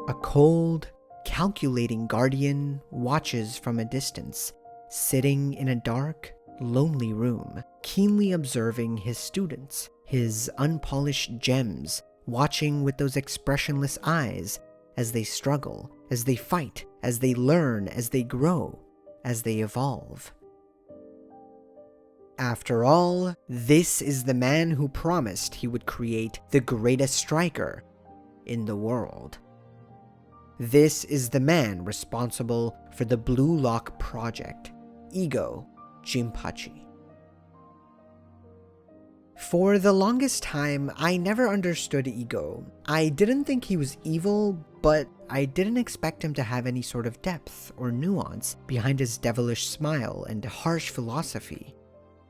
A cold, calculating guardian watches from a distance, sitting in a dark, lonely room, keenly observing his students, his unpolished gems, watching with those expressionless eyes as they struggle, as they fight, as they learn, as they grow, as they evolve. After all, this is the man who promised he would create the greatest striker in the world. This is the man responsible for the Blue Lock project, Ego Jinpachi. For the longest time, I never understood Ego. I didn't think he was evil, but I didn't expect him to have any sort of depth or nuance behind his devilish smile and harsh philosophy.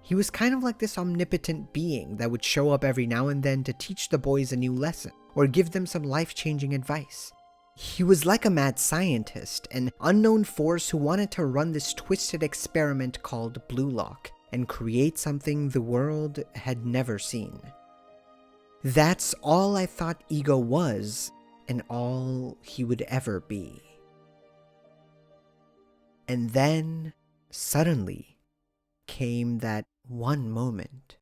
He was kind of like this omnipotent being that would show up every now and then to teach the boys a new lesson or give them some life-changing advice. He was like a mad scientist, an unknown force who wanted to run this twisted experiment called Blue Lock and create something the world had never seen. That's all I thought Ego was, and all he would ever be. And then, suddenly, came that one moment.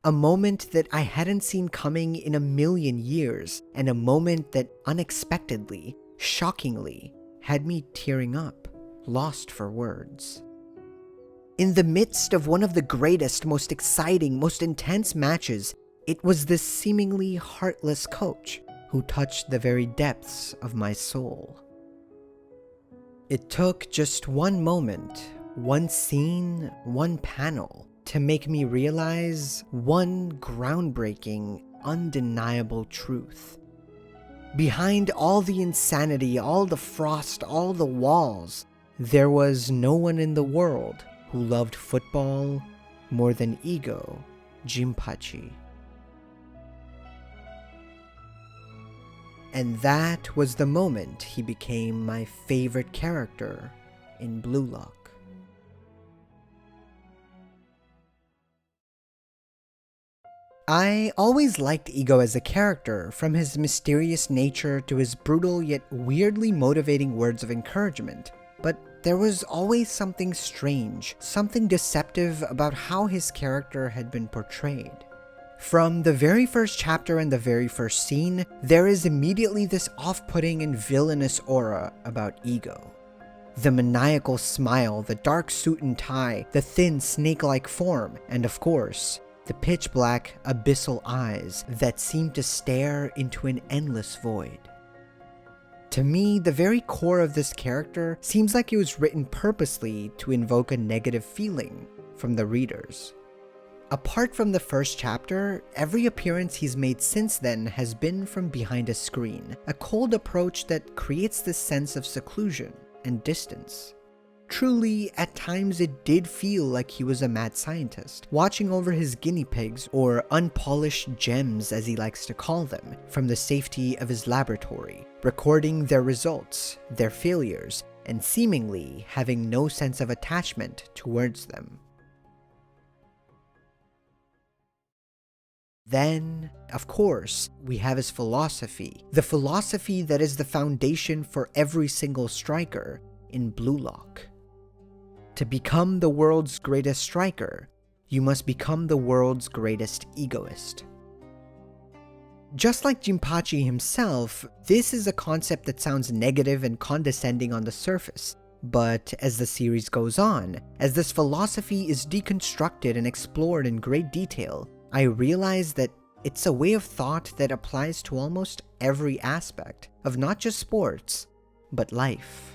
A moment that I hadn't seen coming in a million years, and a moment that unexpectedly, shockingly, had me tearing up, lost for words. In the midst of one of the greatest, most exciting, most intense matches, it was this seemingly heartless coach who touched the very depths of my soul. It took just one moment, one scene, one panel, to make me realize one groundbreaking, undeniable truth. Behind all the insanity, all the frost, all the walls, there was no one in the world who loved football more than Ego Jinpachi. And that was the moment he became my favorite character in Blue Lock. I always liked Ego as a character, from his mysterious nature to his brutal yet weirdly motivating words of encouragement, but there was always something strange, something deceptive about how his character had been portrayed. From the very first chapter and the very first scene, there is immediately this off-putting and villainous aura about Ego. The maniacal smile, the dark suit and tie, the thin snake-like form, and of course, the pitch-black, abyssal eyes that seem to stare into an endless void. To me, the very core of this character seems like it was written purposely to invoke a negative feeling from the readers. Apart from the first chapter, every appearance he's made since then has been from behind a screen, a cold approach that creates this sense of seclusion and distance. Truly, at times it did feel like he was a mad scientist, watching over his guinea pigs, or unpolished gems as he likes to call them, from the safety of his laboratory, recording their results, their failures, and seemingly having no sense of attachment towards them. Then, of course, we have his philosophy, the philosophy that is the foundation for every single striker in Blue Lock. To become the world's greatest striker, you must become the world's greatest egoist. Just like Jinpachi himself, this is a concept that sounds negative and condescending on the surface, but as the series goes on, as this philosophy is deconstructed and explored in great detail, I realize that it's a way of thought that applies to almost every aspect of not just sports, but life.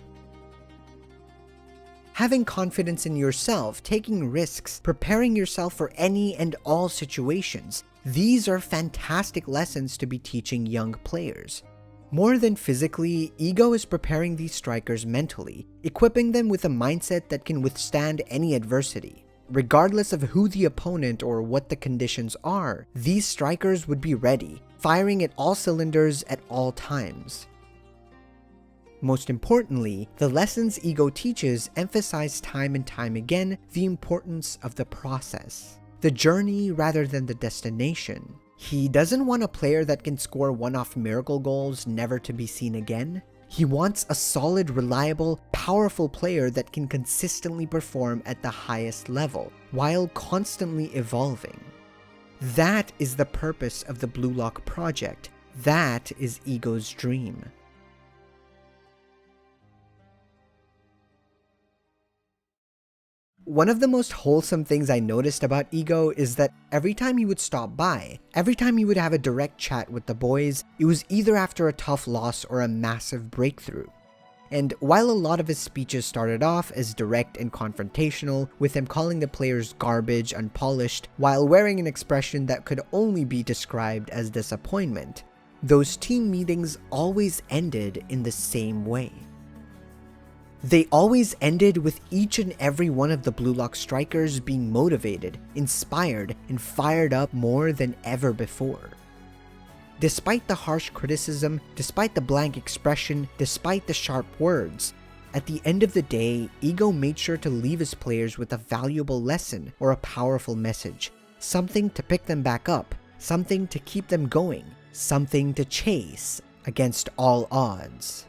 Having confidence in yourself, taking risks, preparing yourself for any and all situations, these are fantastic lessons to be teaching young players. More than physically, Ego is preparing these strikers mentally, equipping them with a mindset that can withstand any adversity. Regardless of who the opponent or what the conditions are, these strikers would be ready, firing at all cylinders at all times. Most importantly, the lessons Ego teaches emphasize time and time again the importance of the process. The journey rather than the destination. He doesn't want a player that can score one-off miracle goals never to be seen again. He wants a solid, reliable, powerful player that can consistently perform at the highest level, while constantly evolving. That is the purpose of the Blue Lock project. That is Ego's dream. One of the most wholesome things I noticed about Ego is that every time he would stop by, every time he would have a direct chat with the boys, it was either after a tough loss or a massive breakthrough. And while a lot of his speeches started off as direct and confrontational, with him calling the players garbage, unpolished, while wearing an expression that could only be described as disappointment, those team meetings always ended in the same way. They always ended with each and every one of the Blue Lock strikers being motivated, inspired, and fired up more than ever before. Despite the harsh criticism, despite the blank expression, despite the sharp words, at the end of the day, Ego made sure to leave his players with a valuable lesson or a powerful message, something to pick them back up, something to keep them going, something to chase against all odds.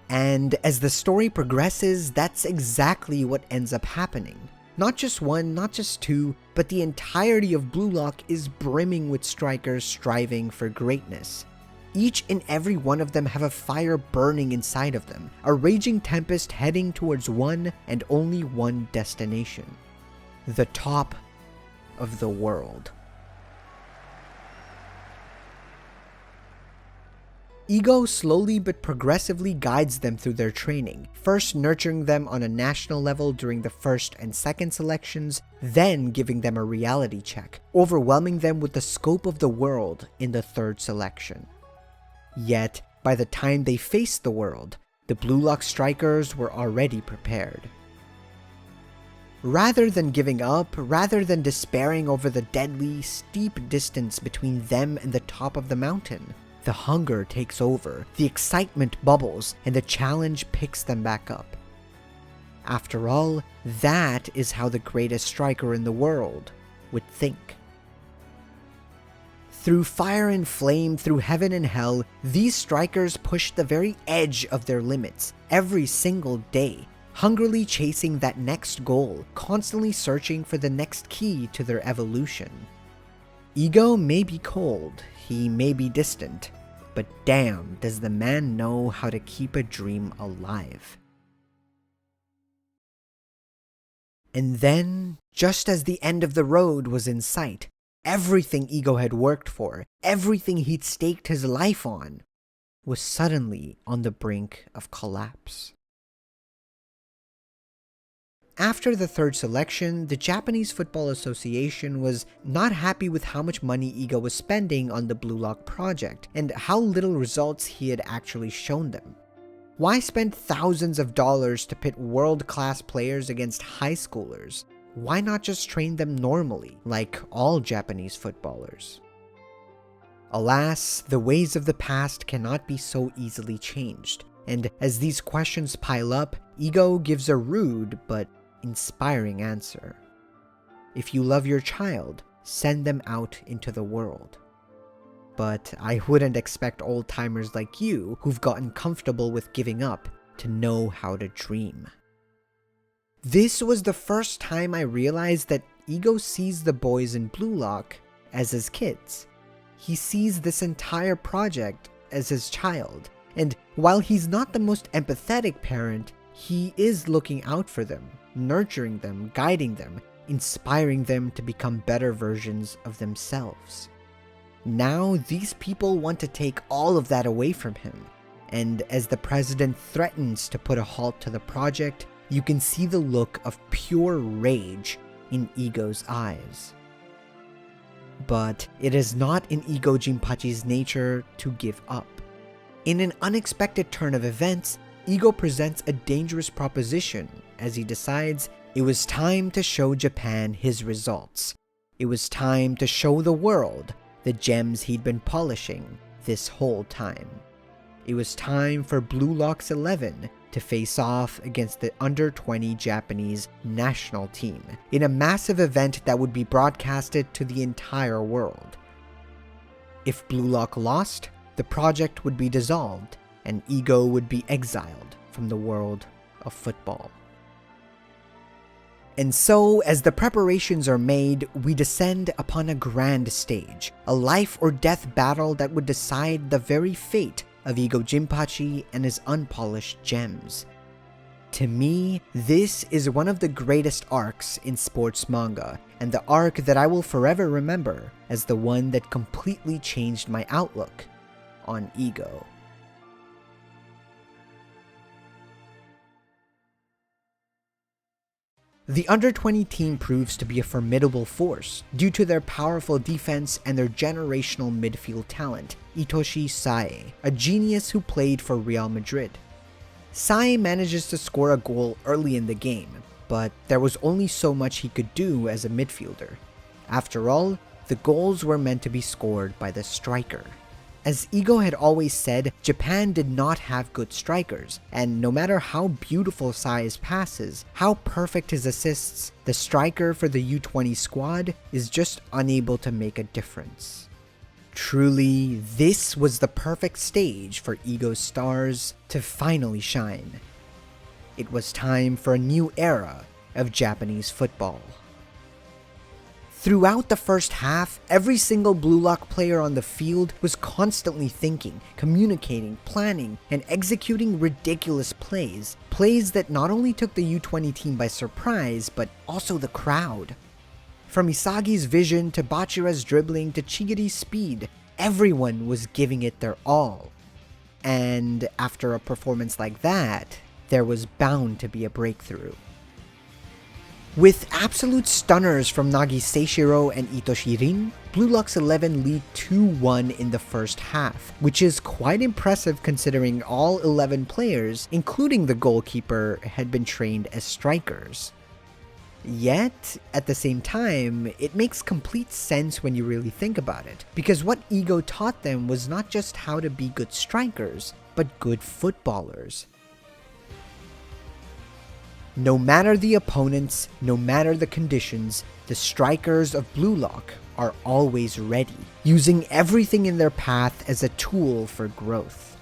And as the story progresses, that's exactly what ends up happening. Not just one, not just two, but the entirety of Blue Lock is brimming with strikers striving for greatness. Each and every one of them have a fire burning inside of them, a raging tempest heading towards one and only one destination: the top of the world. Ego slowly but progressively guides them through their training, first nurturing them on a national level during the first and second selections, then giving them a reality check, overwhelming them with the scope of the world in the third selection. Yet, by the time they faced the world, the Blue Lock strikers were already prepared. Rather than giving up, rather than despairing over the deadly, steep distance between them and the top of the mountain, the hunger takes over, the excitement bubbles, and the challenge picks them back up. After all, that is how the greatest striker in the world would think. Through fire and flame, through heaven and hell, these strikers push the very edge of their limits every single day, hungrily chasing that next goal, constantly searching for the next key to their evolution. Ego may be cold, he may be distant, but damn, does the man know how to keep a dream alive. And then, just as the end of the road was in sight, everything Ego had worked for, everything he'd staked his life on, was suddenly on the brink of collapse. After the third selection, the Japanese Football Association was not happy with how much money Ego was spending on the Blue Lock project, and how little results he had actually shown them. Why spend thousands of dollars to pit world-class players against high schoolers? Why not just train them normally, like all Japanese footballers? Alas, the ways of the past cannot be so easily changed, and as these questions pile up, Ego gives a rude but inspiring answer. If you love your child, send them out into the world. But I wouldn't expect old-timers like you, who've gotten comfortable with giving up, to know how to dream. This was the first time I realized that Ego sees the boys in Blue Lock as his kids. He sees this entire project as his child, and while he's not the most empathetic parent, he is looking out for them, nurturing them, guiding them, inspiring them to become better versions of themselves. Now, these people want to take all of that away from him, and as the president threatens to put a halt to the project, you can see the look of pure rage in Ego's eyes. But it is not in Ego Jinpachi's nature to give up. In an unexpected turn of events, Ego presents a dangerous proposition as he decides it was time to show Japan his results. It was time to show the world the gems he'd been polishing this whole time. It was time for Blue Lock's 11 to face off against the under-20 Japanese national team in a massive event that would be broadcasted to the entire world. If Blue Lock lost, the project would be dissolved and Ego would be exiled from the world of football. And so, as the preparations are made, we descend upon a grand stage, a life or death battle that would decide the very fate of Ego Jinpachi and his unpolished gems. To me, this is one of the greatest arcs in sports manga, and the arc that I will forever remember as the one that completely changed my outlook on Ego. The under-20 team proves to be a formidable force due to their powerful defense and their generational midfield talent, Itoshi Sae, a genius who played for Real Madrid. Sae manages to score a goal early in the game, but there was only so much he could do as a midfielder. After all, the goals were meant to be scored by the striker. As Ego had always said, Japan did not have good strikers, and no matter how beautiful Sae's passes, how perfect his assists, the striker for the U20 squad is just unable to make a difference. Truly, this was the perfect stage for Ego's stars to finally shine. It was time for a new era of Japanese football. Throughout the first half, every single Blue Lock player on the field was constantly thinking, communicating, planning, and executing ridiculous plays. Plays that not only took the U20 team by surprise, but also the crowd. From Isagi's vision to Bachira's dribbling to Chigiri's speed, everyone was giving it their all. And after a performance like that, there was bound to be a breakthrough. With absolute stunners from Nagi Seishiro and Itoshi Rin, Blue Lock's 11 lead 2-1 in the first half, which is quite impressive considering all 11 players, including the goalkeeper, had been trained as strikers. Yet, at the same time, it makes complete sense when you really think about it, because what Ego taught them was not just how to be good strikers, but good footballers. No matter the opponents, no matter the conditions, the strikers of Blue Lock are always ready, using everything in their path as a tool for growth.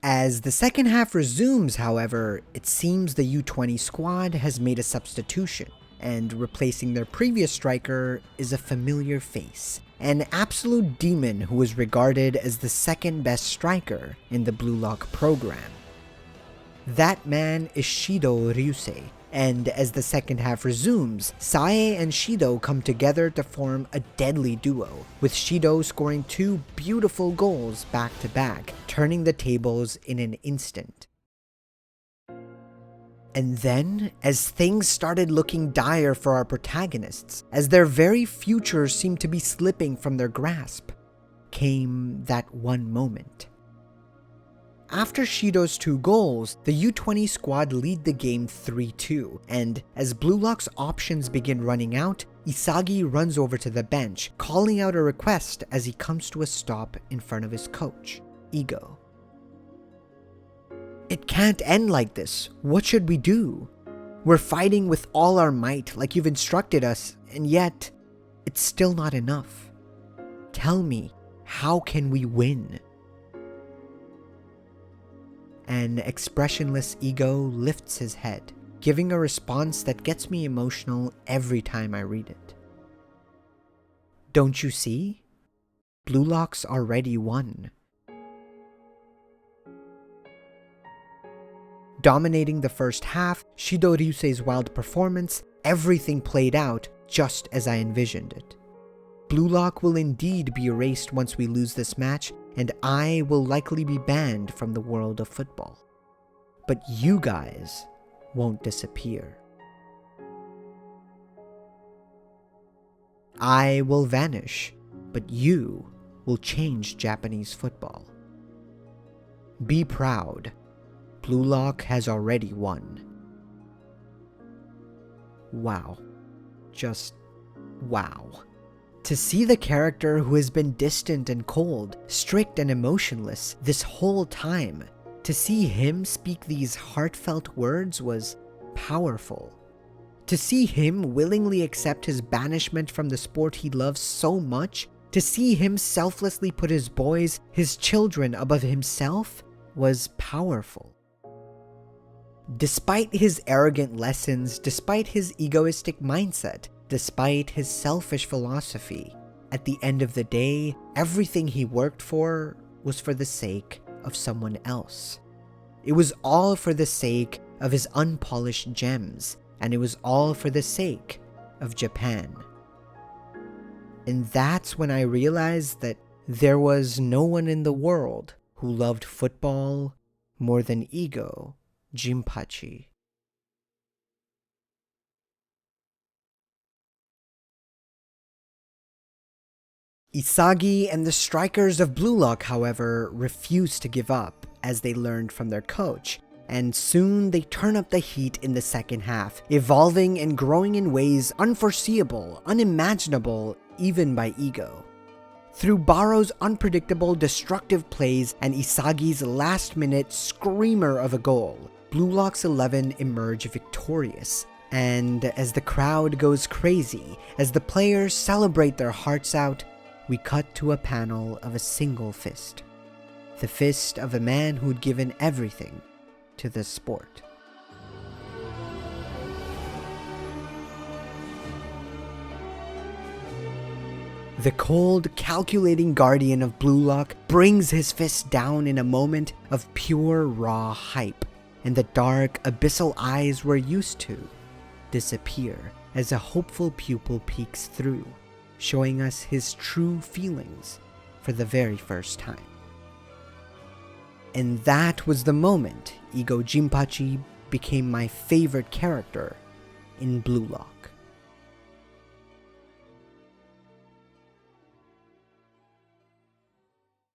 As the second half resumes, however, it seems the U20 squad has made a substitution, and replacing their previous striker is a familiar face. An absolute demon who was regarded as the second best striker in the Blue Lock program. That man is Shido Ryusei, and as the second half resumes, Sae and Shido come together to form a deadly duo, with Shido scoring 2 beautiful goals back to back, turning the tables in an instant. And then, as things started looking dire for our protagonists, as their very futures seemed to be slipping from their grasp, came that one moment. After Shido's 2 goals, the U20 squad lead the game 3-2, and as Blue Lock's options begin running out, Isagi runs over to the bench, calling out a request as he comes to a stop in front of his coach, Ego. "It can't end like this. What should we do? We're fighting with all our might like you've instructed us, and yet, it's still not enough. Tell me, how can we win?" An expressionless Ego lifts his head, giving a response that gets me emotional every time I read it. "Don't you see? Blue Lock's already won." Dominating the first half, Shido Ryusei's wild performance, everything played out just as I envisioned it. Blue Lock will indeed be erased once we lose this match, and I will likely be banned from the world of football. But you guys won't disappear. I will vanish, but you will change Japanese football. Be proud. Blue Lock has already won. Wow. Just wow. To see the character who has been distant and cold, strict and emotionless this whole time, to see him speak these heartfelt words was powerful. To see him willingly accept his banishment from the sport he loves so much, to see him selflessly put his boys, his children above himself, was powerful. Despite his arrogant lessons, despite his egoistic mindset, despite his selfish philosophy, at the end of the day, everything he worked for was for the sake of someone else. It was all for the sake of his unpolished gems, and it was all for the sake of Japan. And that's when I realized that there was no one in the world who loved football more than Ego Jinpachi. Isagi and the strikers of Blue Lock, however, refused to give up as they learned from their coach, and soon they turn up the heat in the second half, evolving and growing in ways unforeseeable, unimaginable, even by Ego. Through Baro's unpredictable, destructive plays and Isagi's last-minute screamer of a goal, Blue Lock's 11 emerge victorious. And as the crowd goes crazy, as the players celebrate their hearts out, we cut to a panel of a single fist. The fist of a man who'd given everything to the sport. The cold, calculating guardian of Blue Lock brings his fist down in a moment of pure, raw hype, and the dark, abyssal eyes we're used to disappear as a hopeful pupil peeks through, showing us his true feelings for the very first time. And that was the moment Ego Jinpachi became my favorite character in Blue Lock.